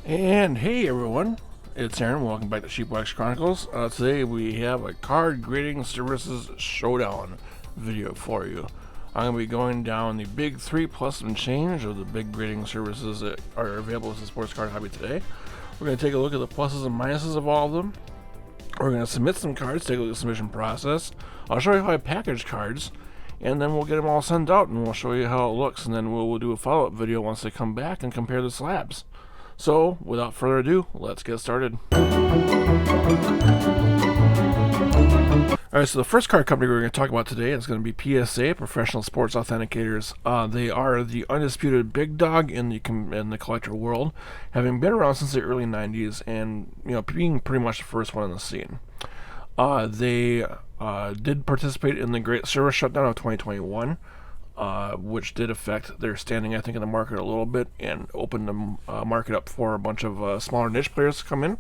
And hey everyone, it's Aaron. Welcome back to Sheepwax Chronicles. Today we have a card grading services showdown video for you. I'm going to be going down the big 3 plus some change of the big grading services that are available as a sports card hobby today. We're going to take a look at the pluses and minuses of all of them. We're going to submit some cards, take a look at the submission process. I'll show you how I package cards, and then we'll get them all sent out and we'll show you how it looks, and then we'll do a follow-up video once they come back and compare the slabs. So, without further ado, let's get started. Alright, so the first card company we're going to talk about today is going to be PSA, Professional Sports Authenticators. They are the undisputed big dog in the collector world, having been around since the early 90s and being pretty much the first one in the scene. They did participate in the Great Service Shutdown of 2021. Which did affect their standing, I think, in the market a little bit and opened the market up for a bunch of smaller niche players to come in.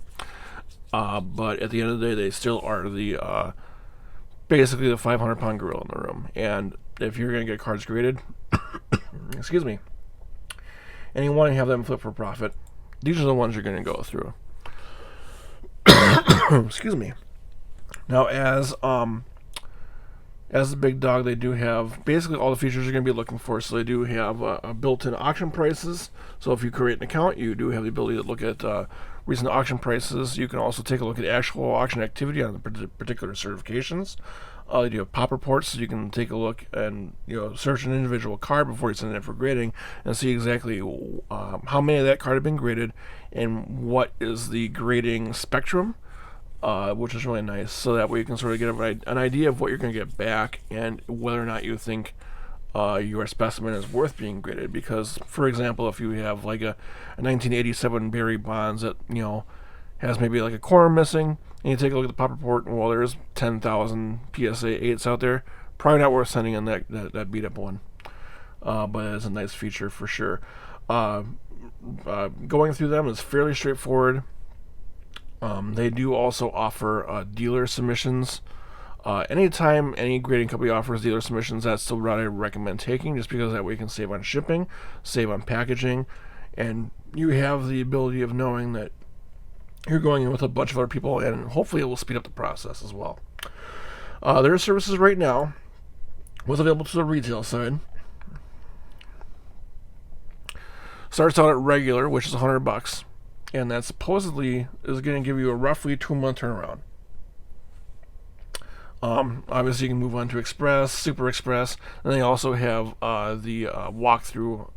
But at the end of the day, they still are the basically the 500-pound gorilla in the room. And if you're going to get cards graded, excuse me, and you want to have them flip for profit, these are the ones you're going to go through. Excuse me. Now, as the big dog, they do have basically all the features you're going to be looking for. So they do have built-in auction prices. So if you create an account, you do have the ability to look at recent auction prices. You can also take a look at actual auction activity on the particular certifications. They do have pop reports, so you can take a look and search an individual card before you send it in for grading and see exactly how many of that card have been graded and what is the grading spectrum. Which is really nice, so that way you can sort of get an idea of what you're going to get back and whether or not you think your specimen is worth being graded. Because, for example, if you have like a 1987 Barry Bonds that has maybe like a corner missing, and you take a look at the pop report, and well, there's 10,000 PSA 8s out there, probably not worth sending in that beat up one. But it's a nice feature for sure. Going through them is fairly straightforward. They do also offer dealer submissions. Anytime any grading company offers dealer submissions, that's the route I recommend taking, just because that way you can save on shipping, save on packaging, and you have the ability of knowing that you're going in with a bunch of other people, and hopefully it will speed up the process as well. There are services right now, what's available to the retail side. Starts out at regular, which is $100. And that supposedly is going to give you a roughly 2-month turnaround. Obviously, you can move on to Express, Super Express, and they also have the walkthrough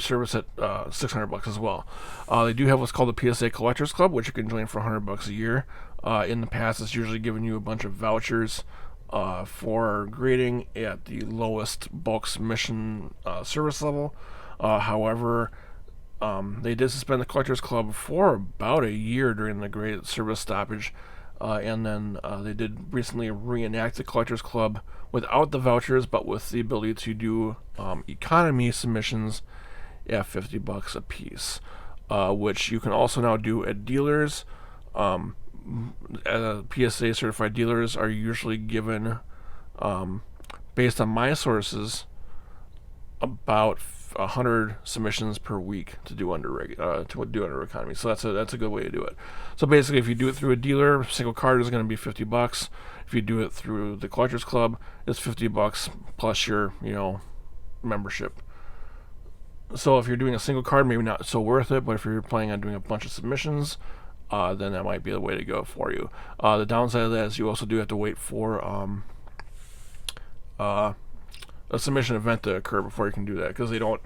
service at $600 as well. They do have what's called the PSA Collectors Club, which you can join for $100 a year. In the past, it's usually given you a bunch of vouchers for grading at the lowest bulk submission service level. However, they did suspend the Collectors Club for about a year during the Great Service Stoppage, and then they did recently reenact the Collectors Club without the vouchers, but with the ability to do economy submissions at $50 a piece, which you can also now do at dealers. PSA certified dealers are usually given, based on my sources, about 100 submissions per week to do under economy. So that's a good way to do it. So basically, if you do it through a dealer, a single card is going to be $50. If you do it through the Collectors Club, it's $50 plus your membership. So if you're doing a single card, maybe not so worth it. But if you're planning on doing a bunch of submissions, then that might be the way to go for you. The downside of that is you also do have to wait for a submission event to occur before you can do that, because they don't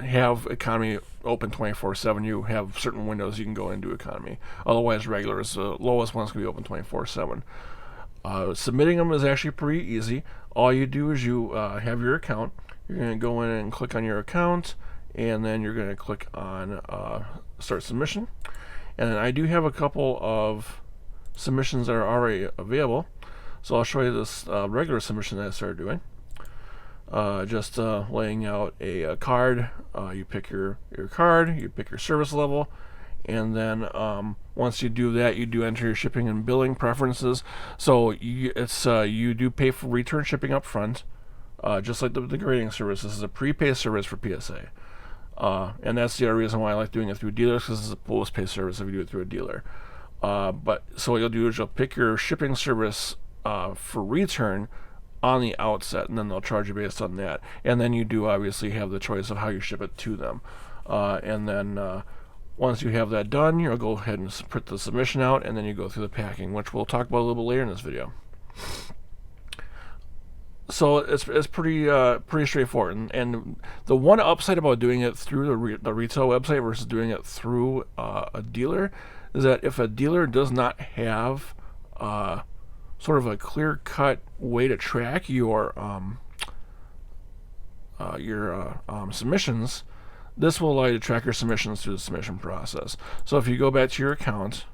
have economy open 24/7. You have certain windows you can go into economy. Otherwise, regular is the lowest one's going to be open 24/7. Submitting them is actually pretty easy. All you do is you have your account. You're going to go in and click on your account, and then you're going to click on Start Submission. And then I do have a couple of submissions that are already available. So I'll show you this regular submission that I started doing. Just laying out a card. You pick your card, you pick your service level, and then once you do that, you do enter your shipping and billing preferences. So you do pay for return shipping up front, just like the grading service. This is a prepay service for PSA. And that's the other reason why I like doing it through dealers, because it's a post-pay service if you do it through a dealer. But so what you'll do is you'll pick your shipping service for return on the outset, and then they'll charge you based on that. And then you do obviously have the choice of how you ship it to them. And then once you have that done, you'll go ahead and print the submission out, and then you go through the packing, which we'll talk about a little bit later in this video. So it's pretty straightforward. And the one upside about doing it through the retail website versus doing it through a dealer is that if a dealer does not have sort of a clear-cut way to track your submissions, this will allow you to track your submissions through the submission process. So if you go back to your account,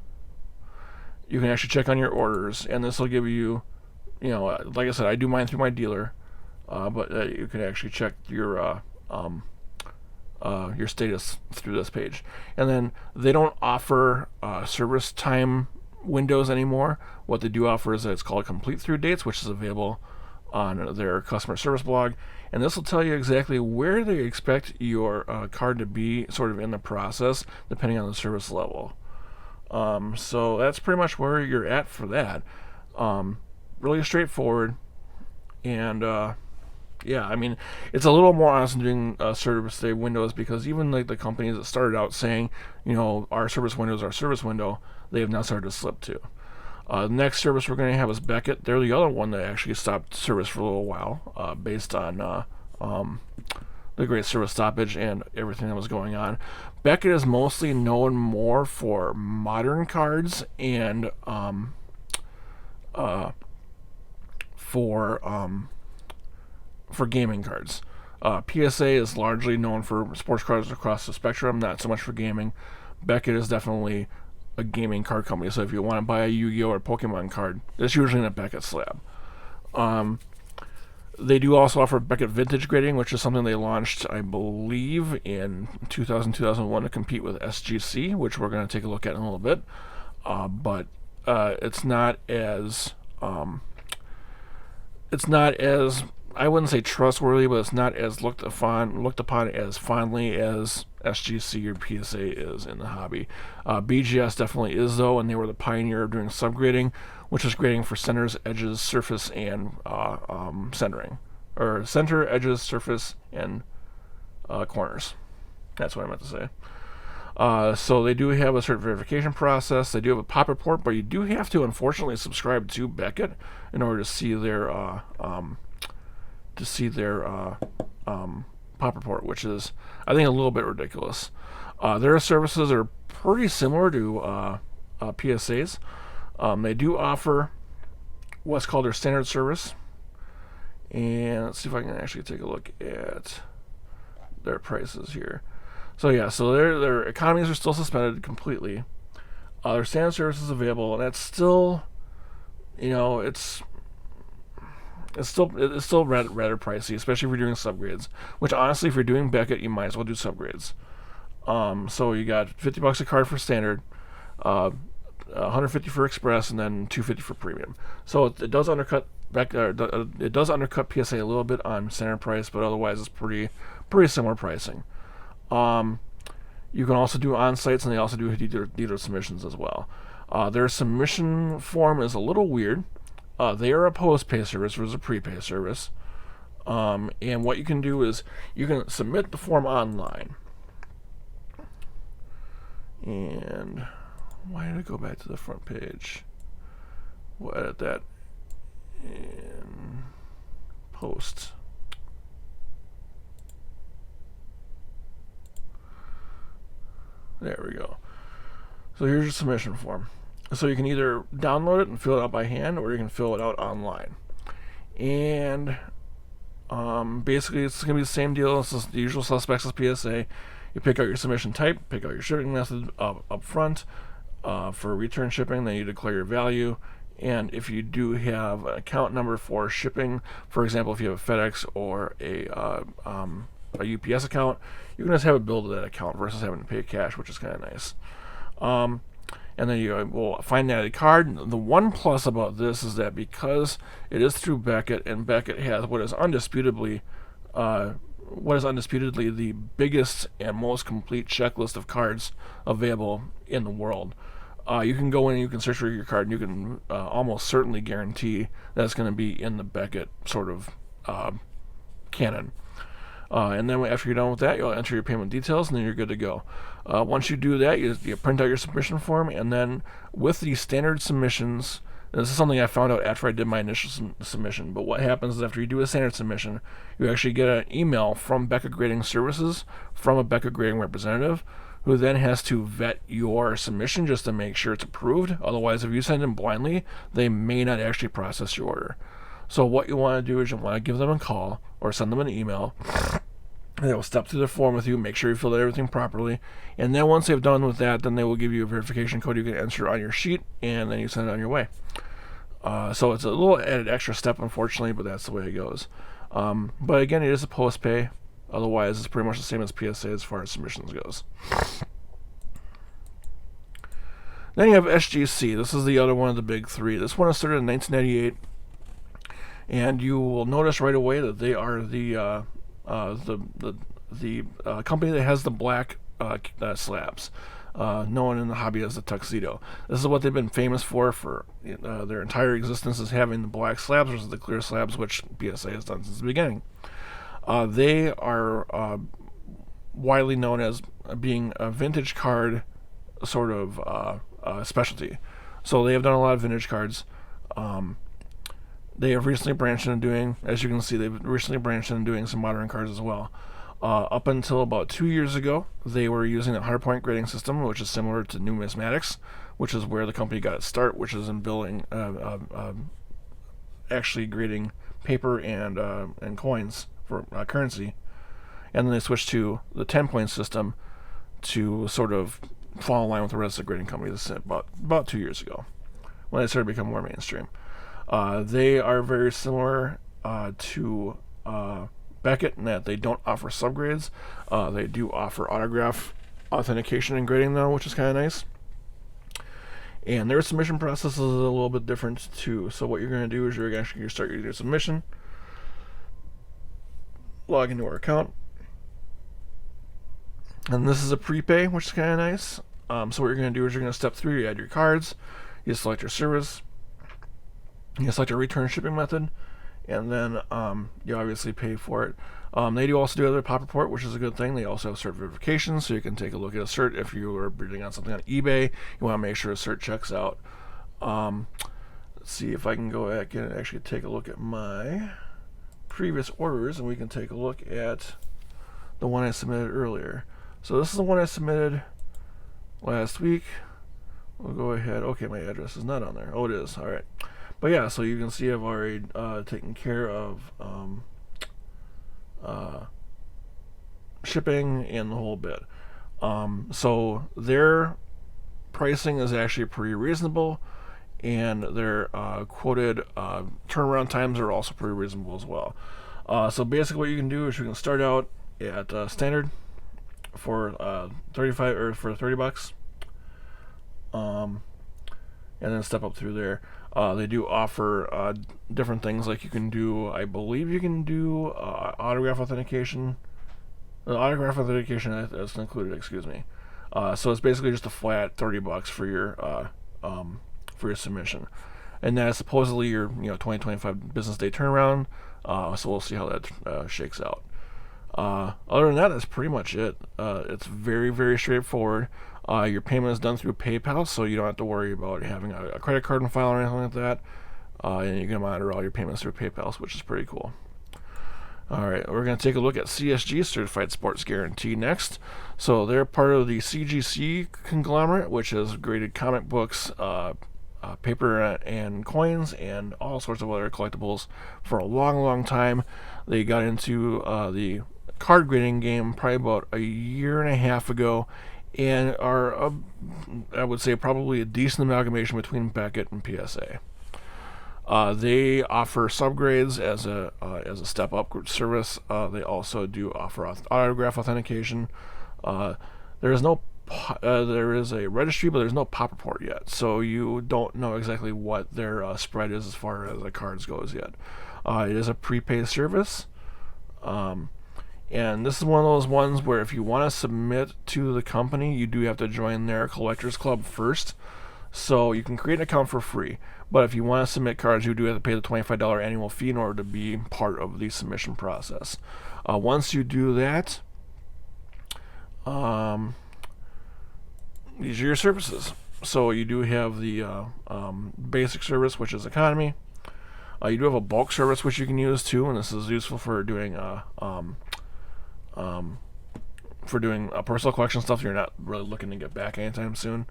you can actually check on your orders, and this will give you, like I said, I do mine through my dealer, but you can actually check your status through this page. And then they don't offer service time windows anymore. What they do offer is that it's called complete through dates, which is available on their customer service blog, and this will tell you exactly where they expect your card to be sort of in the process depending on the service level. So that's pretty much where you're at for that. Really straightforward, and yeah, I mean, it's a little more honest in doing service day windows, because even like the companies that started out saying, our service window is our service window, they have now started to slip too. The next service we're going to have is Beckett. They're the other one that actually stopped service for a little while, based on the great service stoppage and everything that was going on. Beckett is mostly known more for modern cards and for gaming cards. PSA is largely known for sports cards across the spectrum, not so much for gaming. Beckett is definitely a gaming card company, so if you want to buy a Yu-Gi-Oh or Pokemon card, it's usually in a Beckett slab. They do also offer Beckett Vintage grading, which is something they launched, I believe, in 2001 to compete with SGC, which we're going to take a look at in a little bit. But it's not as I wouldn't say trustworthy, but it's not as looked upon as fondly as SGC or PSA is in the hobby. BGS definitely is, though, and they were the pioneer of doing subgrading, which is grading for centers, edges, surface, and centering. Or center, edges, surface, and corners. That's what I meant to say. So they do have a certain verification process. They do have a pop report, but you do have to, unfortunately, subscribe to Beckett in order to see their pop report, which is, I think, a little bit ridiculous. Their services are pretty similar to PSA's. They do offer what's called their standard service, and let's see if I can actually take a look at their prices here. So yeah, so their economies are still suspended completely. Their standard service is available, and that's still, it's still rather pricey, especially if you're doing subgrades. Which honestly, if you're doing Beckett, you might as well do subgrades. So you got $50 a card for standard, $150 for express, and then $250 for premium. So it does undercut it does undercut PSA a little bit on standard price, but otherwise it's pretty similar pricing. You can also do on-sites, and they also do dealer submissions as well. Their submission form is a little weird. They are a post-pay service versus a pre-pay service. And what you can do is you can submit the form online. And why did I go back to the front page? We'll edit that in post. There we go. So here's your submission form. So you can either download it and fill it out by hand, or you can fill it out online. And basically it's going to be the same deal as the usual suspects as PSA. You pick out your submission type, pick out your shipping method up front for return shipping, then you declare your value. And if you do have an account number for shipping, for example, if you have a FedEx or a UPS account, you can just have it billed to that account versus having to pay cash, which is kind of nice. And then you will find that card. The one plus about this is that because it is through Beckett, and Beckett has what is undisputably what is undisputedly the biggest and most complete checklist of cards available in the world. You can go in and you can search for your card, and you can almost certainly guarantee that it's going to be in the Beckett sort of canon. And then after you're done with that, you'll enter your payment details, and then you're good to go. Once you do that, you print out your submission form, and then with the standard submissions, and this is something I found out after I did my initial submission, but what happens is after you do a standard submission, you actually get an email from Beckett Grading Services from a Beckett Grading representative, who then has to vet your submission just to make sure it's approved. Otherwise, if you send them blindly, they may not actually process your order. So what you want to do is you want to give them a call or send them an email. They will step through the form with you, make sure you filled out everything properly, and then once they've done with that, then they will give you a verification code you can enter on your sheet, and then you send it on your way. So it's a little added extra step, unfortunately, but that's the way it goes. But again, it is a post-pay. Otherwise, it's pretty much the same as PSA as far as submissions goes. Then you have SGC. This is the other one of the big three. This one was started in 1998, and you will notice right away that they are the company that has the black slabs, known in the hobby as the tuxedo. This is what they've been famous for their entire existence, is having the black slabs versus the clear slabs, which PSA has done since the beginning. They are widely known as being a vintage card sort of specialty. So they have done a lot of vintage cards. They have recently branched into doing, as you can see, they've recently branched into doing some modern cards as well. Up until about 2 years ago, they were using a 100-point grading system, which is similar to numismatics, which is where the company got its start, which is in building, actually grading paper and coins for currency. And then they switched to the 10-point system to sort of fall in line with the rest of the grading companies about 2 years ago, when they started to become more mainstream. They are very similar to Beckett in that they don't offer subgrades. They do offer autograph authentication and grading, though, which is kind of nice. And their submission process is a little bit different, too. So what you're going to do is you're actually going to start your submission, log into our account, and this is a prepay, which is kind of nice. So what you're going to do is you're going to step through, you add your cards, you select your service, you select a return shipping method, and then you obviously pay for it. They do also do other pop report, which is a good thing. They also have cert verification, so you can take a look at a cert. If you are bidding on something on eBay, you want to make sure a cert checks out. Let's see if I can go back and actually take a look at my previous orders, and we can take a look at the one I submitted earlier. So this is the one I submitted last week. We'll go ahead. Okay, my address is not on there. Oh, it is. All right. But yeah, so you can see I've already taken care of shipping and the whole bit. So their pricing is actually pretty reasonable, and their quoted turnaround times are also pretty reasonable as well. So basically what you can do is you can start out at standard for 35 or for $30, and then step up through there. They do offer different things, like you can do, I believe you can do autograph authentication. Autograph authentication is included, excuse me. So it's basically just a flat $30 for your submission, and that is supposedly your 20-25 business day turnaround. So we'll see how that shakes out. Other than that, that's pretty much it. It's very, very straightforward. Your payment is done through PayPal, so you don't have to worry about having a credit card in file or anything like that. And you can monitor all your payments through PayPal, which is pretty cool. Alright, we're going to take a look at CSG, Certified Sports Guarantee, next. So they're part of the CGC conglomerate, which has graded comic books, paper and coins, and all sorts of other collectibles for a long, long time. They got into the card grading game probably about a year and a half ago, and are, I would say, probably a decent amalgamation between Beckett and PSA. They offer subgrades as a step-up service. They also do offer autograph authentication. There is a registry, but there's no pop report yet, so you don't know exactly what their spread is as far as the cards goes yet. It is a prepaid service, And this is one of those ones where if you want to submit to the company, you do have to join their collectors club first. So you can create an account for free, but if you want to submit cards, you do have to pay the $25 annual fee in order to be part of the submission process. Once you do that, these are your services. So you do have the basic service, which is economy. You do have a bulk service, which you can use too, and this is useful for doing personal collection stuff you're not really looking to get back anytime soon.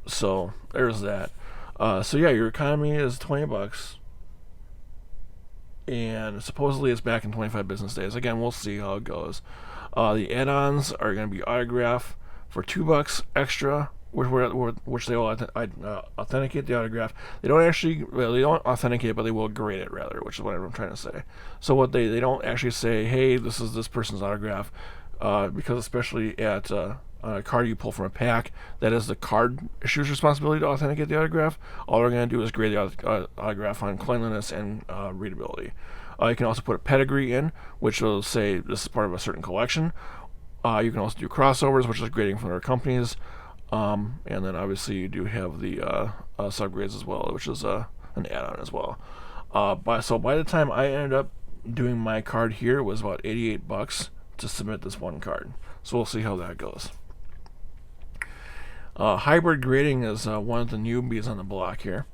So there's that. So yeah, your economy is $20, and supposedly it's back in 25 business days. Again, we'll see how it goes. The add-ons are going to be autograph for $2 extra, which they will authenticate the autograph. They don't authenticate, but they will grade it rather, which is what I'm trying to say. So what they don't actually say, hey, this is this person's autograph, because especially at a card you pull from a pack, that is the card issuer's responsibility to authenticate the autograph. All they're going to do is grade the autograph on cleanliness and readability. You can also put a pedigree in, which will say this is part of a certain collection. You can also do crossovers, which is grading from other companies. And then obviously you do have the subgrades as well, which is an add-on as well. So by the time I ended up doing my card here, it was about $88 to submit this one card. So we'll see how that goes. Hybrid grading is one of the newbies on the block here.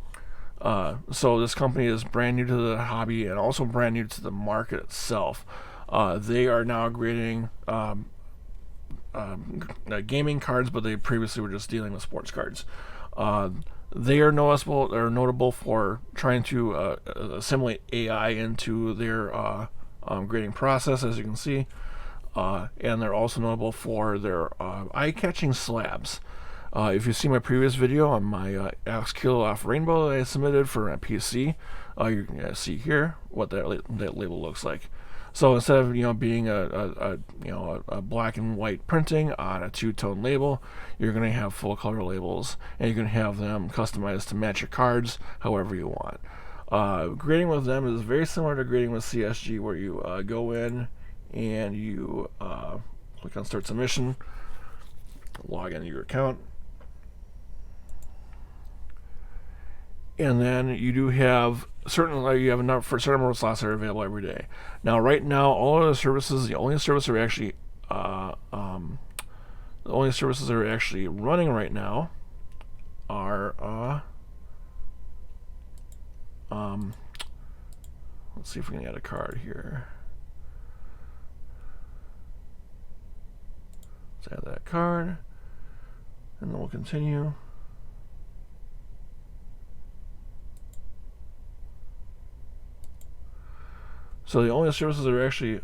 So this company is brand new to the hobby and also brand new to the market itself. They are now grading gaming cards, but they previously were just dealing with sports cards. They are notable for trying to assimilate AI into their grading process, as you can see. And they're also notable for their eye-catching slabs. If you see my previous video on my Alex Kilo off Rainbow that I submitted for a PC, you're going to see here what that label looks like. So instead of being a black and white printing on a two-tone label, you're going to have full color labels, and you can have them customized to match your cards however you want. Grading with them is very similar to grading with CSG, where you go in and you click on Start Submission, log into your account, and then you do have a certain number of slots that are available every day. Now, right now, all of the services, the only services that are actually running right now are let's see if we can add a card here. Let's add that card, and then we'll continue. So the only services that are actually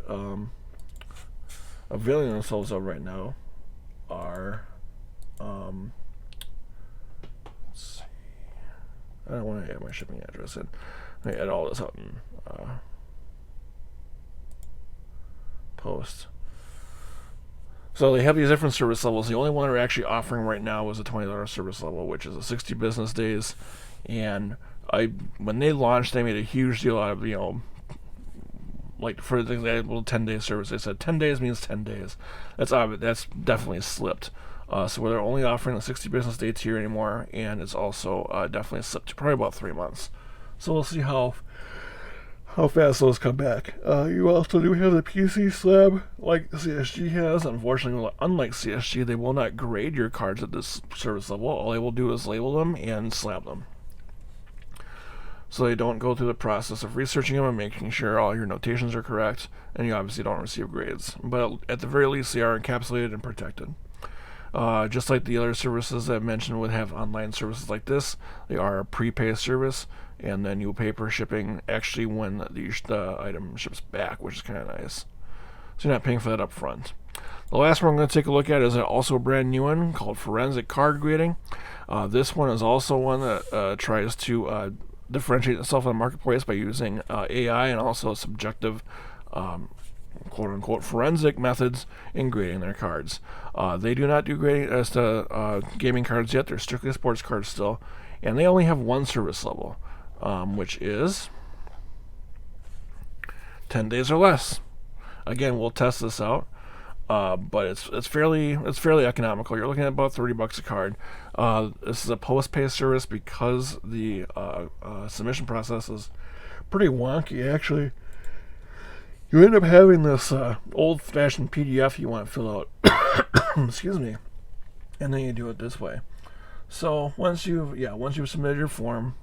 availing themselves of right now are, let's see, I don't want to add my shipping address in. Let me add all this up in post. So they have these different service levels. The only one they're actually offering right now is a $20 service level, which is a 60 business days. And when they launched, they made a huge deal out of, like for the little 10-day service, they said 10 days means 10 days. That's definitely slipped. So they're only offering the 60 business day tier anymore, and it's also definitely slipped to probably about 3 months. So we'll see how fast those come back. You also do have the PC slab like CSG has. Unfortunately, unlike CSG, they will not grade your cards at this service level. All they will do is label them and slab them. So they don't go through the process of researching them and making sure all your notations are correct, and you obviously don't receive grades. But at the very least, they are encapsulated and protected. Just like the other services that I mentioned would have online services like this, they are a prepay service, and then you pay per shipping actually when the item ships back, which is kind of nice. So you're not paying for that up front. The last one I'm going to take a look at is also a brand new one called Forensic Card Grading. This one is also one that tries to differentiate itself in the marketplace by using AI and also subjective quote-unquote forensic methods in grading their cards. They do not do grading as to gaming cards yet. They're strictly sports cards still, and they only have one service level, which is 10 days or less. Again, we'll test this out. But it's fairly economical. You're looking at about $30 a card. This is a post-pay service because the submission process is pretty wonky. Actually, you end up having this old-fashioned PDF you want to fill out. Excuse me, and then you do it this way. So once you've submitted your form,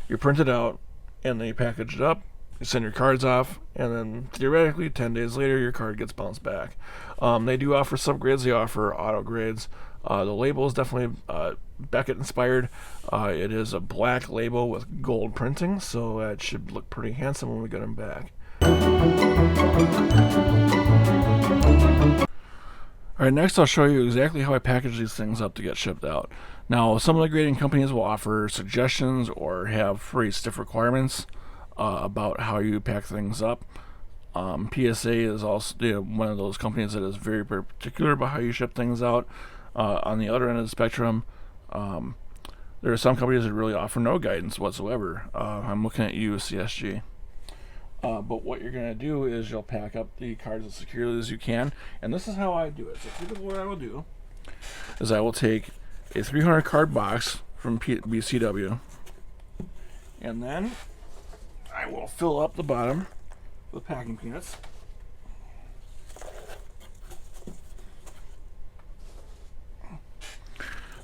you print it out, and then you package it up. You send your cards off, and then theoretically 10 days later your card gets bounced back. They do offer subgrades. They offer auto grades. The label is definitely Beckett inspired. It is a black label with gold printing, so it should look pretty handsome when we get them back. Alright, next I'll show you exactly how I package these things up to get shipped out. Now, some of the grading companies will offer suggestions or have pretty stiff requirements about how you pack things up. PSA is also one of those companies that is very, very particular about how you ship things out. On the other end of the spectrum, there are some companies that really offer no guidance whatsoever. I'm looking at you, CSG. But what you're going to do is you'll pack up the cards as securely as you can, and this is how I do it. So typically what I will do is I will take a 300 card box from BCW, and then I will fill up the bottom with packing peanuts.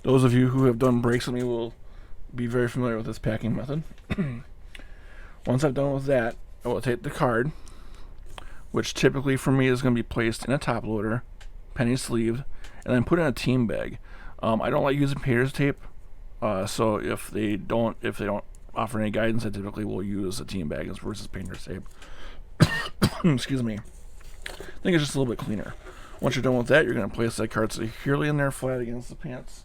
Those of you who have done breaks with me will be very familiar with this packing method. Once I've done with that, I will take the card, which typically for me is going to be placed in a top loader, penny sleeved, and then put in a team bag. I don't like using painter's tape, so if they don't offer any guidance, I typically will use a team bag versus painter's tape. Excuse me. I think it's just a little bit cleaner. Once you're done with that, you're going to place that card securely in there, flat against the pants.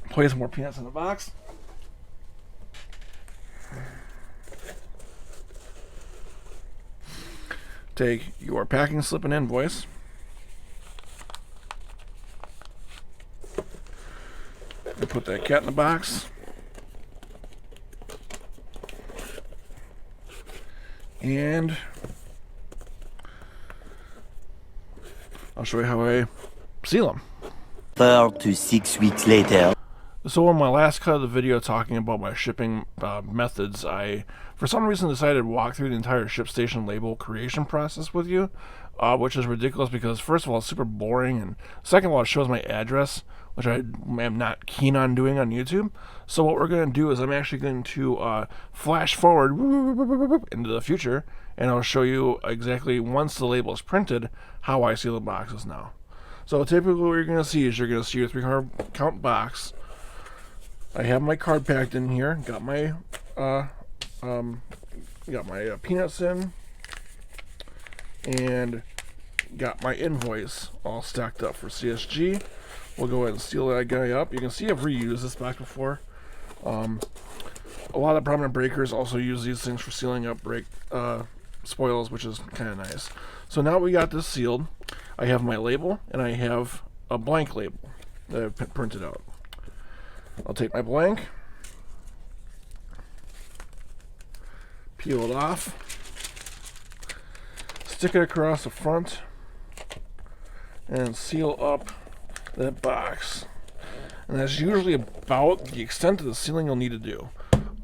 Place more peanuts in the box. Take your packing slip and invoice. And put that cat in the box. And I'll show you how I seal them. 4 to 6 weeks later. So in my last cut of the video talking about my shipping methods, I, for some reason, decided to walk through the entire ShipStation label creation process with you, which is ridiculous because, first of all, it's super boring, and second of all, it shows my address, which I am not keen on doing on YouTube. So what we're going to do is I'm actually going to flash forward into the future, and I'll show you exactly, once the label is printed, how I seal the boxes now. So typically what you're going to see is you're going to see your 300 count box. I have my card packed in here. Got my peanuts in, and got my invoice all stacked up for CSG. We'll go ahead and seal that guy up. You can see I've reused this box before. A lot of prominent breakers also use these things for sealing up break spoils, which is kind of nice. So now we got this sealed. I have my label, and I have a blank label that I've printed out. I'll take my blank, peel it off, stick it across the front, and seal up that box. And that's usually about the extent of the sealing you'll need to do.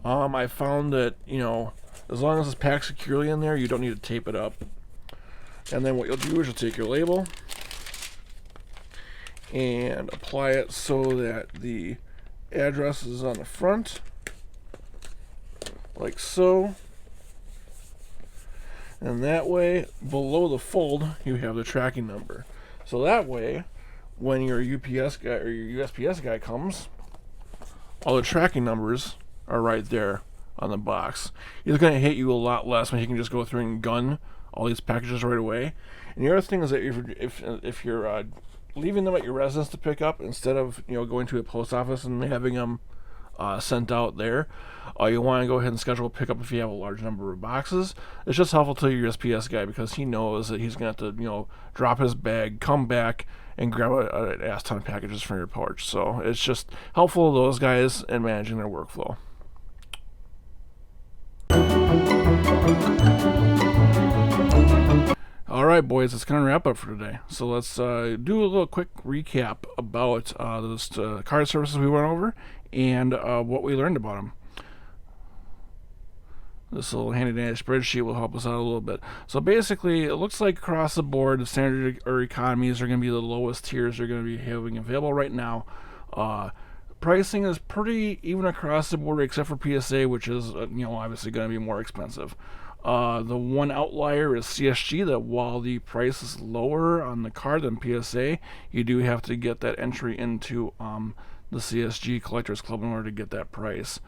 I found that, as long as it's packed securely in there, you don't need to tape it up. And then what you'll do is you'll take your label and apply it so that the address is on the front, like so. And that way, below the fold, you have the tracking number. So that way, when your UPS guy or your USPS guy comes, all the tracking numbers are right there on the box. It's going to hit you a lot less when you can just go through and gun all these packages right away. And the other thing is that if you're leaving them at your residence to pick up instead of going to a post office and having them sent out there, you want to go ahead and schedule a pickup if you have a large number of boxes. It's just helpful to your USPS guy because he knows that he's going to have to drop his bag, come back, and grab an ass ton of packages from your porch. So it's just helpful to those guys in managing their workflow. right, boys, that's going to wrap up for today. So let's do a little quick recap about those card services we went over and what we learned about them. This little handy-dandy spreadsheet will help us out a little bit. So basically, it looks like across the board, the standard or economies are going to be the lowest tiers they're going to be having available right now. Pricing is pretty even across the board, except for PSA, which is obviously going to be more expensive. The one outlier is CSG, that while the price is lower on the card than PSA, you do have to get that entry into the CSG Collectors Club in order to get that price.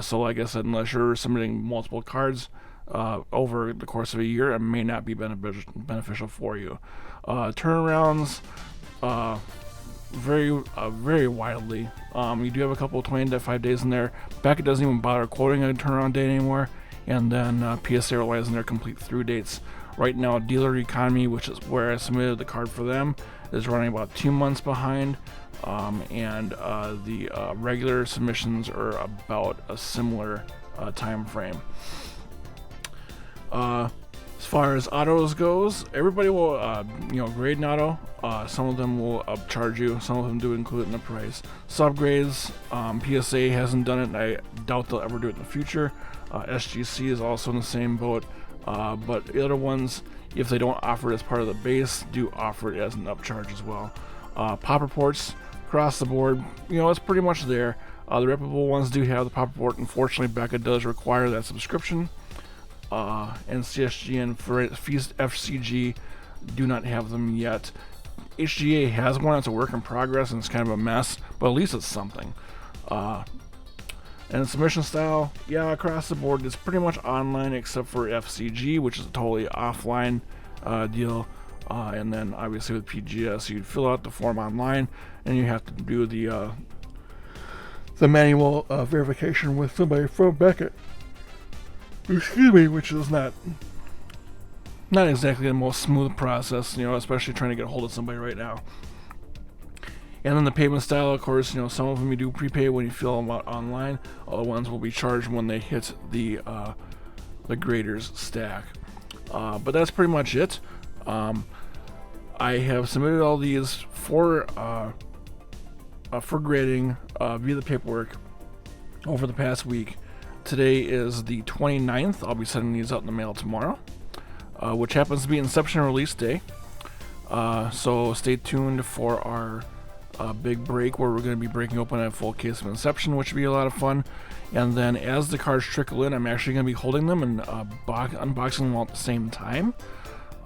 So like I said, unless you're submitting multiple cards over the course of a year, it may not be beneficial for you. Turnarounds very wildly. You do have a couple of 20 to 5 days in there. Beckett doesn't even bother quoting a turnaround date anymore, and then PSA relies on their complete through dates. Right now, Dealer Economy, which is where I submitted the card for them, is running about 2 months behind. And the regular submissions are about a similar time frame. As far as autos goes, everybody will grade an auto. Some of them will upcharge you, some of them do include it in the price. Subgrades, PSA hasn't done it, and I doubt they'll ever do it in the future. SGC is also in the same boat, but the other ones, if they don't offer it as part of the base, do offer it as an upcharge as well. Pop reports across the board, it's pretty much there. The reputable ones do have the pop report. Unfortunately, Beckett does require that subscription. And CSG and FCG do not have them yet. HGA has one. It's a work in progress and it's kind of a mess, but at least it's something. And submission style, across the board, it's pretty much online except for FCG, which is a totally offline deal. And then obviously with PGS, you'd fill out the form online, and you have to do the manual verification with somebody from Beckett. Excuse me, which is not exactly the most smooth process, especially trying to get a hold of somebody right now. And then the payment style, of course, some of them you do prepay when you fill them out online. Other ones will be charged when they hit the grader's stack. But that's pretty much it. I have submitted all these for grading via the paperwork over the past week. Today is the 29th. I'll be sending these out in the mail tomorrow, which happens to be Inception release day. So stay tuned for our big break where we're going to be breaking open a full case of Inception, which will be a lot of fun. And then as the cards trickle in, I'm actually going to be holding them and unboxing them all at the same time.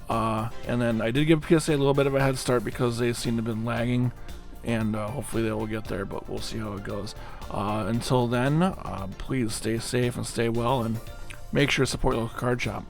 And then I did give PSA a little bit of a head start because they seem to have been lagging, and hopefully they will get there, but we'll see how it goes. Until then, please stay safe and stay well, and make sure to support your local card shop.